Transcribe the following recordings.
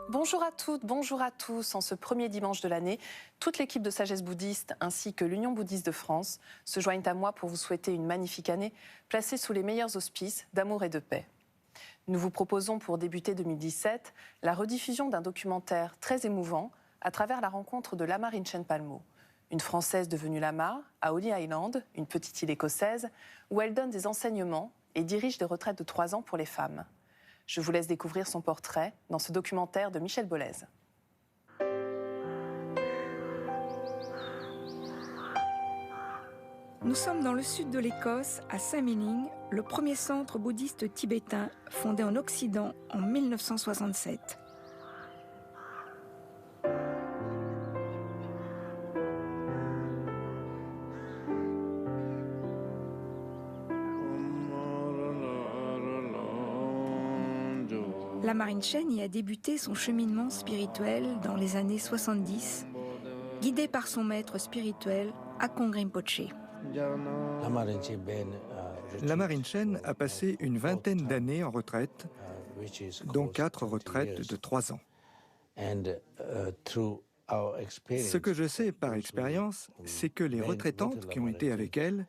Bonjour à toutes, bonjour à tous. En ce premier dimanche de l'année, toute l'équipe de Sagesse Bouddhiste ainsi que l'Union Bouddhiste de France se joignent à moi pour vous souhaiter une magnifique année placée sous les meilleurs auspices d'amour et de paix. Nous vous proposons pour débuter 2017 la rediffusion d'un documentaire très émouvant à travers la rencontre de Lama Rinchen Palmo, une Française devenue lama à Holy Island, une petite île écossaise, où elle donne des enseignements et dirige des retraites de 3 ans pour les femmes. Je vous laisse découvrir son portrait dans ce documentaire de Michel Bollez. Nous sommes dans le sud de l'Écosse, à Saint-Méning, le premier centre bouddhiste tibétain fondé en Occident en 1967. Lama Rinchen y a débuté son cheminement spirituel dans les années 70, guidé par son maître spirituel, Akong Rinpoche. Lama Rinchen a passé une vingtaine d'années en retraite, dont 4 retraites de 3 ans. Ce que je sais par expérience, c'est que les retraitantes qui ont été avec elle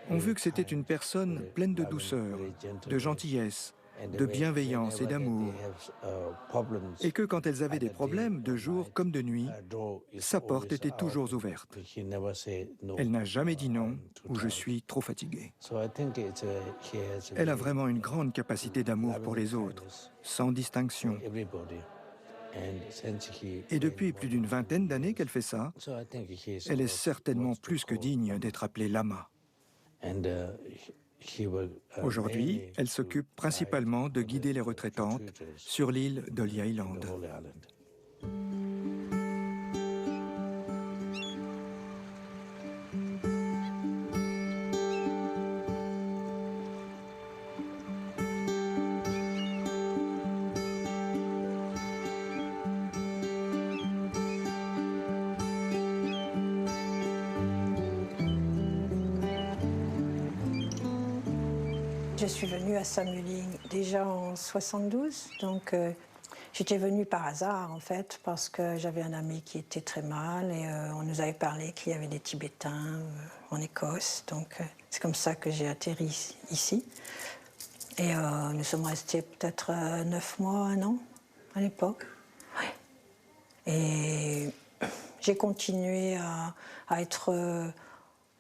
ont vu que c'était une personne pleine de douceur, de gentillesse, de bienveillance et d'amour, et que quand elles avaient des problèmes, de jour comme de nuit, sa porte était toujours ouverte. Elle n'a jamais dit non ou je suis trop fatiguée. Elle a vraiment une grande capacité d'amour pour les autres, sans distinction. Et depuis plus d'une vingtaine d'années qu'elle fait ça, elle est certainement plus que digne d'être appelée lama. Aujourd'hui, elle s'occupe principalement de guider les retraitantes sur l'île d'Holy Island. Je suis venue à Saint-Méling déjà en 72, donc j'étais venue par hasard en fait, parce que j'avais un ami qui était très mal et on nous avait parlé qu'il y avait des Tibétains en Écosse, donc c'est comme ça que j'ai atterri ici. Et nous sommes restés peut-être 9 mois, 1 an à l'époque. Ouais. Et j'ai continué à être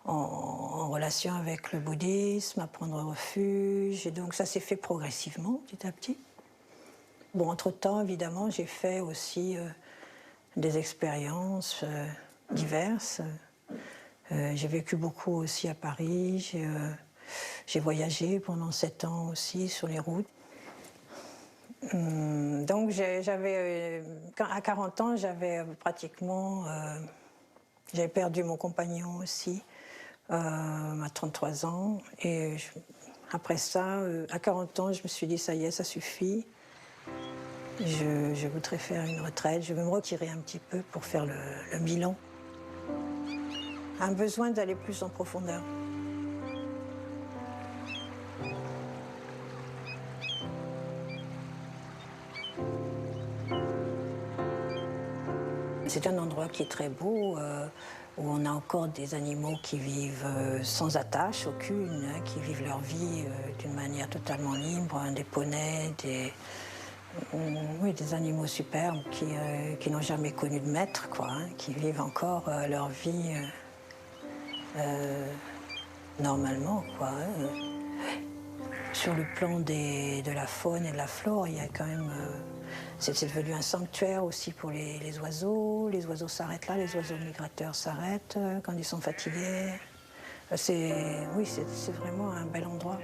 en relation avec le bouddhisme, à prendre refuge, et donc ça s'est fait progressivement, petit à petit. Bon, entre-temps, évidemment, j'ai fait aussi des expériences diverses. J'ai vécu beaucoup aussi à Paris, j'ai voyagé pendant 7 ans aussi sur les routes. Donc à 40 ans, j'avais pratiquement... j'avais perdu mon compagnon aussi. À 33 ans, et après ça, à 40 ans, je me suis dit, ça y est, ça suffit. Je voudrais faire une retraite, je veux me retirer un petit peu pour faire le bilan. Un besoin d'aller plus en profondeur. C'est un endroit qui est très beau, où on a encore des animaux qui vivent sans attache aucune, hein, qui vivent leur vie d'une manière totalement libre, hein, des poneys, des animaux superbes qui n'ont jamais connu de maître, quoi, hein, qui vivent encore leur vie normalement, quoi. Sur le plan de la faune et de la flore, il y a quand même... c'est devenu un sanctuaire aussi pour les oiseaux. Les oiseaux s'arrêtent là, les oiseaux migrateurs s'arrêtent quand ils sont fatigués. C'est vraiment un bel endroit.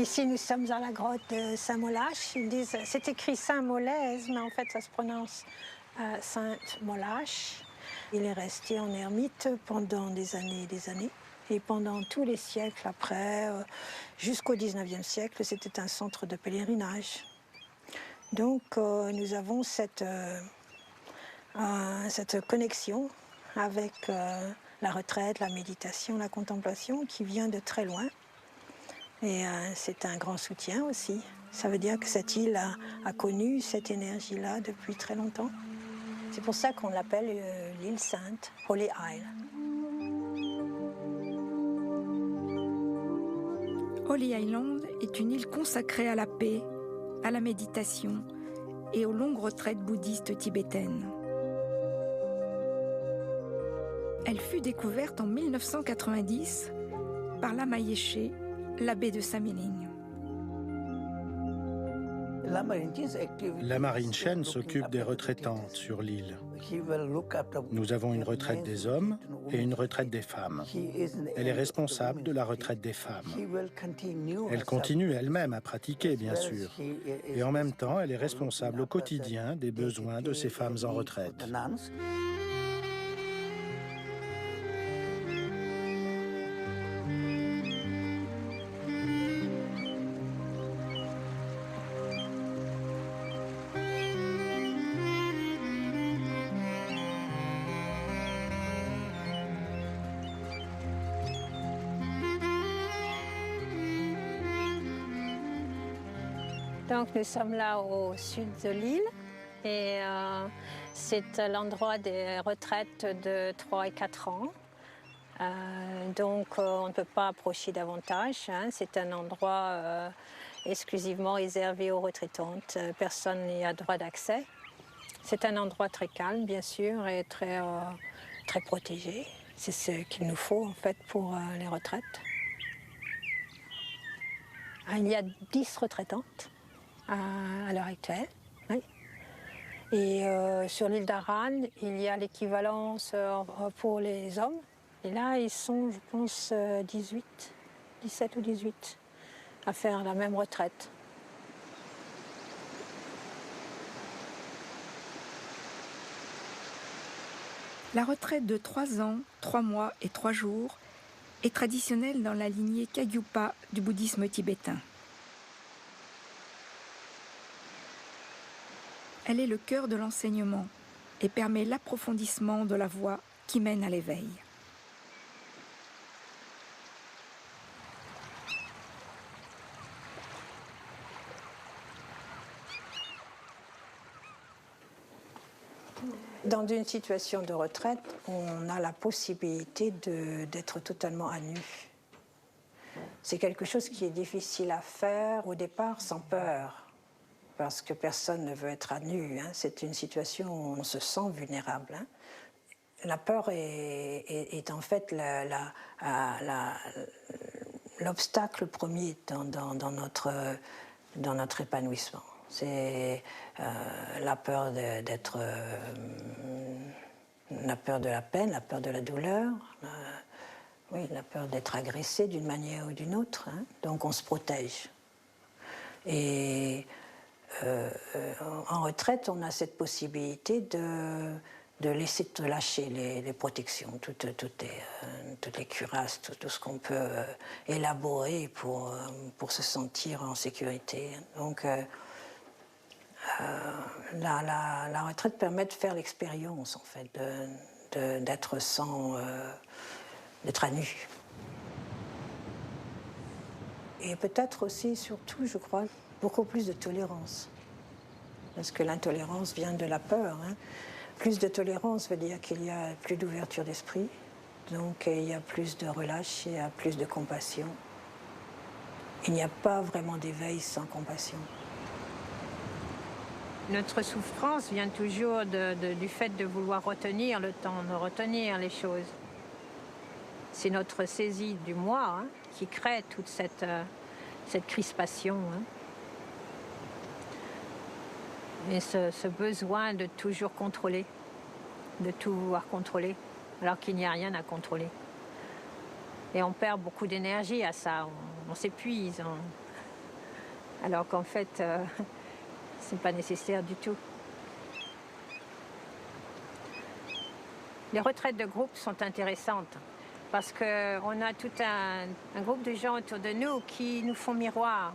Ici, nous sommes à la grotte de Saint-Molache. Ils disent, c'est écrit Saint-Molaise, mais en fait, ça se prononce Sainte-Molache. Il est resté en ermite pendant des années et des années. Et pendant tous les siècles après, jusqu'au 19e siècle, c'était un centre de pèlerinage. Donc, nous avons cette connexion avec la retraite, la méditation, la contemplation qui vient de très loin. Et c'est un grand soutien aussi. Ça veut dire que cette île a connu cette énergie-là depuis très longtemps. C'est pour ça qu'on l'appelle l'île sainte, Holy Isle. Holy Island est une île consacrée à la paix, à la méditation et aux longues retraites bouddhistes tibétaines. Elle fut découverte en 1990 par Lama Yeshe, l'abbé de Sameling. Lama Rinchen s'occupe des retraitantes sur l'île. Nous avons une retraite des hommes et une retraite des femmes. Elle est responsable de la retraite des femmes. Elle continue elle-même à pratiquer, bien sûr. Et en même temps, elle est responsable au quotidien des besoins de ces femmes en retraite. Donc nous sommes là au sud de l'île et c'est l'endroit des retraites de 3 et 4 ans. Donc on ne peut pas approcher davantage, hein. C'est un endroit exclusivement réservé aux retraitantes. Personne n'y a droit d'accès. C'est un endroit très calme bien sûr et très protégé. C'est ce qu'il nous faut en fait pour les retraites. Il y a 10 retraitantes à l'heure actuelle. Oui. Et sur l'île d'Aran, il y a l'équivalence pour les hommes. Et là, ils sont, je pense, 17 ou 18 à faire la même retraite. La retraite de 3 ans, 3 mois et 3 jours est traditionnelle dans la lignée Kagyupa du bouddhisme tibétain. Elle est le cœur de l'enseignement et permet l'approfondissement de la voie qui mène à l'éveil. Dans une situation de retraite, on a la possibilité d'être totalement à nu. C'est quelque chose qui est difficile à faire au départ sans peur. Parce que personne ne veut être à nu. Hein. C'est une situation où on se sent vulnérable. Hein. La peur est en fait l'obstacle premier dans notre épanouissement. C'est la peur d'être... la peur de la peine, la peur de la douleur, oui, la peur d'être agressé d'une manière ou d'une autre. Hein. Donc on se protège. Et... en retraite, on a cette possibilité de laisser lâcher les protections, toutes les cuirasses, tout ce qu'on peut élaborer pour se sentir en sécurité. Donc la retraite permet de faire l'expérience, en fait, d'être d'être à nu. Et peut-être aussi, surtout, je crois, beaucoup plus de tolérance. Parce que l'intolérance vient de la peur. Hein. Plus de tolérance veut dire qu'il y a plus d'ouverture d'esprit, donc il y a plus de relâche, il y a plus de compassion. Il n'y a pas vraiment d'éveil sans compassion. Notre souffrance vient toujours du fait de vouloir retenir le temps, de retenir les choses. C'est notre saisie du moi hein, qui crée toute cette crispation. Hein. Et ce besoin de toujours contrôler, de tout vouloir contrôler, alors qu'il n'y a rien à contrôler. Et on perd beaucoup d'énergie à ça, on s'épuise. alors qu'en fait, c'est pas nécessaire du tout. Les retraites de groupe sont intéressantes parce qu'on a tout un groupe de gens autour de nous qui nous font miroir.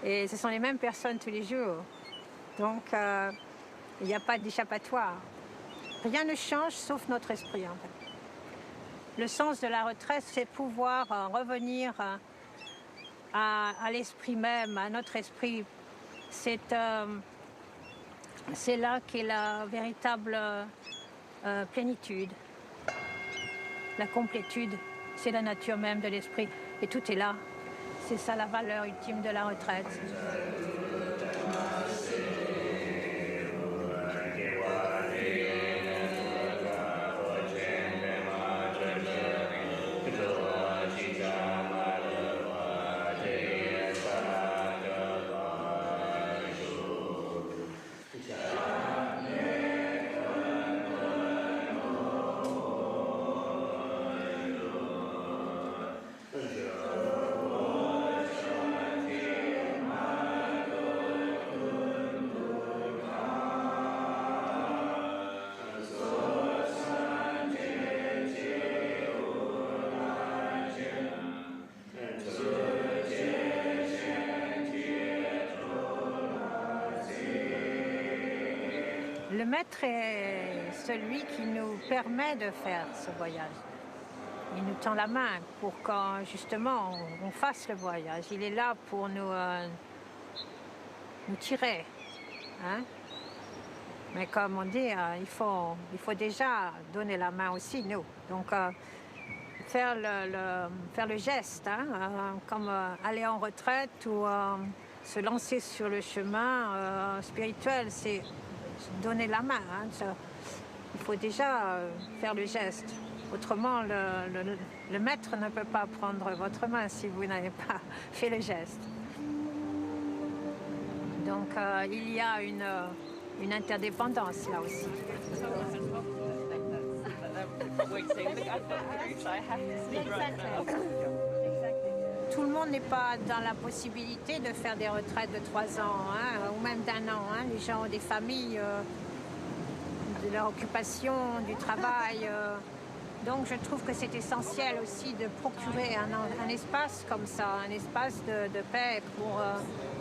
Et ce sont les mêmes personnes tous les jours. Donc, il n'y a pas d'échappatoire. Rien ne change sauf notre esprit, en fait. Le sens de la retraite, c'est pouvoir revenir à l'esprit même, à notre esprit. C'est là qu'est la véritable plénitude. La complétude, c'est la nature même de l'esprit. Et tout est là. C'est ça la valeur ultime de la retraite. Le maître est celui qui nous permet de faire ce voyage. Il nous tend la main pour quand justement on fasse le voyage. Il est là pour nous tirer. Hein? Mais comme on dit, il faut déjà donner la main aussi, nous. Donc faire le geste, hein, comme aller en retraite ou se lancer sur le chemin spirituel, c'est donner la main. Hein. Il faut déjà faire le geste. Autrement, le maître ne peut pas prendre votre main si vous n'avez pas fait le geste. Donc, il y a une interdépendance là aussi. Tout le monde n'est pas dans la possibilité de faire des retraites de 3 ans, hein, ou même d'1 an. Hein. Les gens ont des familles, de leur occupation, du travail. Donc je trouve que c'est essentiel aussi de procurer un espace comme ça, un espace de paix pour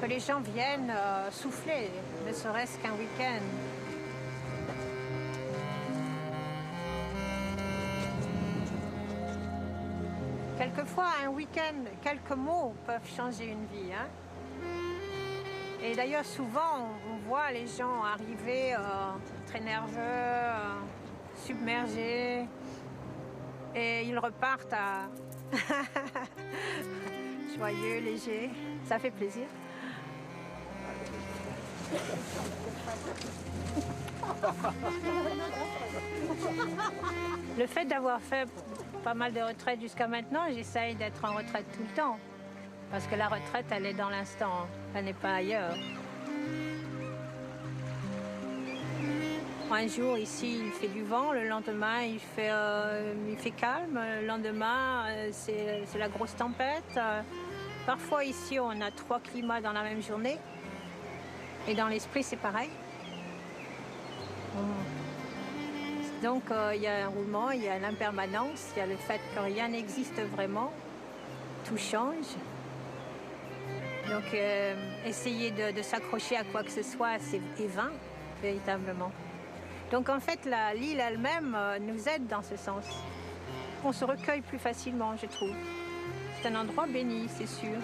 que les gens viennent souffler, ne serait-ce qu'un week-end. Quelquefois, un week-end, quelques mots peuvent changer une vie. Hein? Et d'ailleurs, souvent, on voit les gens arriver très nerveux, submergés, et ils repartent joyeux, légers. Ça fait plaisir. Le fait d'avoir fait pas mal de retraites jusqu'à maintenant, j'essaye d'être en retraite tout le temps. Parce que la retraite, elle est dans l'instant, elle n'est pas ailleurs. Un jour, ici, il fait du vent, le lendemain, il fait calme, le lendemain, c'est la grosse tempête. Parfois, ici, on a 3 climats dans la même journée. Et dans l'esprit, c'est pareil. Donc, il y a un roulement, il y a l'impermanence, il y a le fait que rien n'existe vraiment. Tout change. Donc, essayer de s'accrocher à quoi que ce soit, c'est vain, véritablement. Donc, en fait, l'île elle-même nous aide dans ce sens. On se recueille plus facilement, je trouve. C'est un endroit béni, c'est sûr.